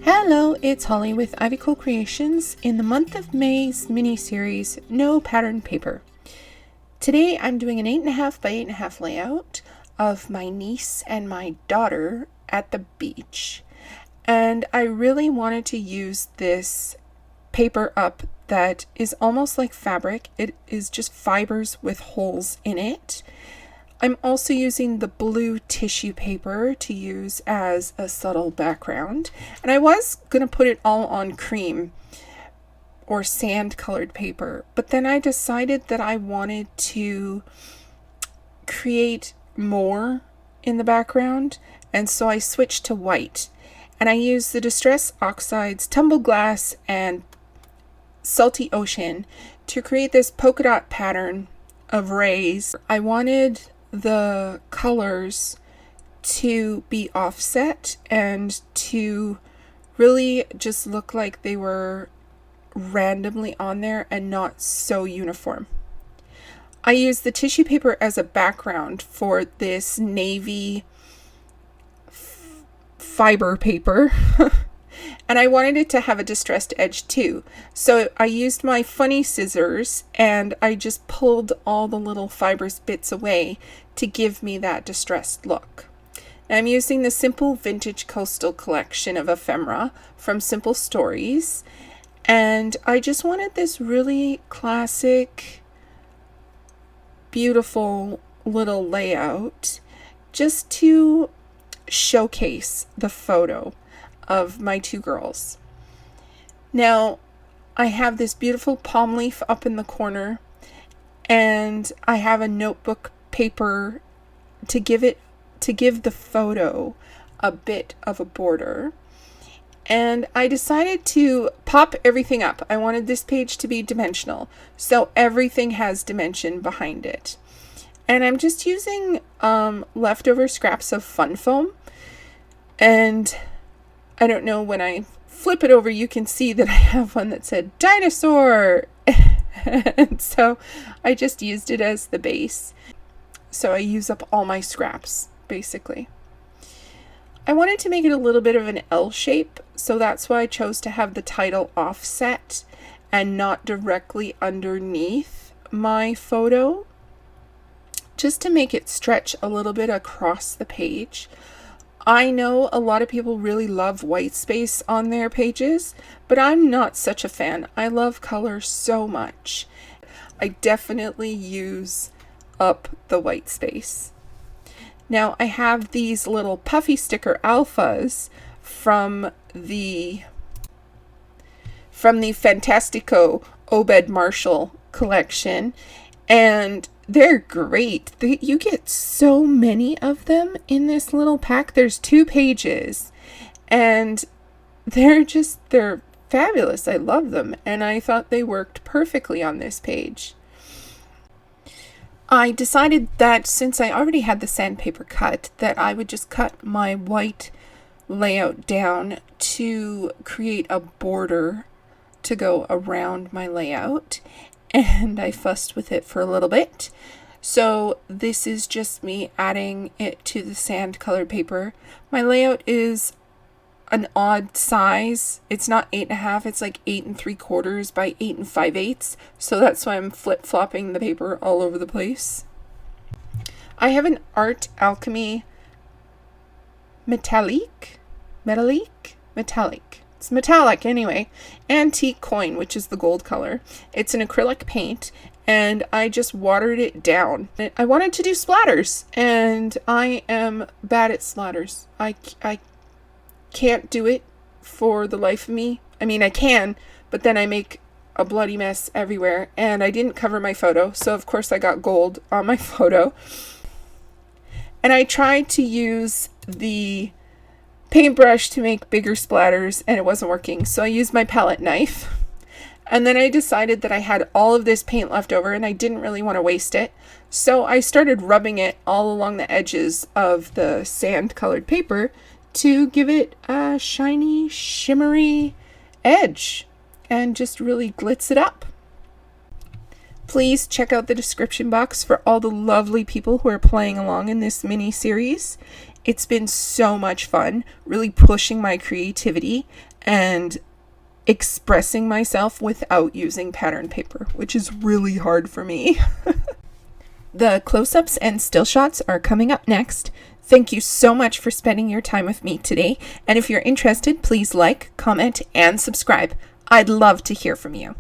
Hello, it's Hollie with IvyCoel Creations in the month of May's mini-series, No Pattern Paper. Today I'm doing an 8.5 by 8.5 layout of my niece and my daughter at the beach. And I really wanted to use this paper up that is almost like fabric. It is just fibers with holes in it. I'm also using the blue tissue paper to use as a subtle background. And I was going to put it all on cream or sand colored paper, but then I decided that I wanted to create more in the background, and so I switched to white. And I used the Distress Oxides, Tumble Glass, and Salty Ocean to create this polka dot pattern of rays. I wanted the colors to be offset and to really just look like they were randomly on there and not so uniform. I used the tissue paper as a background for this navy fiber paper and I wanted it to have a distressed edge too. So I used my funny scissors and I just pulled all the little fibrous bits away to give me that distressed look. And I'm using the Simple Vintage Coastal collection of ephemera from Simple Stories. And I just wanted this really classic, beautiful little layout just to showcase the photo of my two girls. Now, I have this beautiful palm leaf up in the corner, and I have a notebook paper to give the photo a bit of a border. And I decided to pop everything up. I wanted this page to be dimensional, so everything has dimension behind it. And I'm just using leftover scraps of fun foam, and I don't know, when I flip it over, you can see that I have one that said dinosaur. And so I just used it as the base. So I use up all my scraps, basically. I wanted to make it a little bit of an L shape, so that's why I chose to have the title offset and not directly underneath my photo, just to make it stretch a little bit across the page. I know a lot of people really love white space on their pages, but I'm not such a fan. I love color so much. I definitely use up the white space. Now I have these little puffy sticker alphas from the Fantastico Obed Marshall collection, and they're great. You get so many of them in this little pack. There's 2 pages, and they're fabulous. I love them, and I thought they worked perfectly on this page. I decided that since I already had the sandpaper cut, that I would just cut my white layout down to create a border to go around my layout. And I fussed with it for a little bit. So this is just me adding it to the sand colored paper. My layout is an odd size. It's not 8.5, it's like 8 3/4 by 8 5/8. So that's why I'm flip-flopping the paper all over the place. I have an Art Alchemy metallic. It's metallic anyway. Antique coin, which is the gold color. It's an acrylic paint, and I just watered it down. I wanted to do splatters, and I am bad at splatters. I can't do it for the life of me. I mean, I can, but then I make a bloody mess everywhere, and I didn't cover my photo, so of course I got gold on my photo. And I tried to use the paintbrush to make bigger splatters, and it wasn't working, so I used my palette knife. And then I decided that I had all of this paint left over and I didn't really want to waste it, so I started rubbing it all along the edges of the sand colored paper to give it a shiny, shimmery edge and just really glitz it up. Please check out the description box for all the lovely people who are playing along in this mini series. It's been so much fun, really pushing my creativity and expressing myself without using pattern paper, which is really hard for me. The close-ups and still shots are coming up next. Thank you so much for spending your time with me today. And if you're interested, please like, comment, and subscribe. I'd love to hear from you.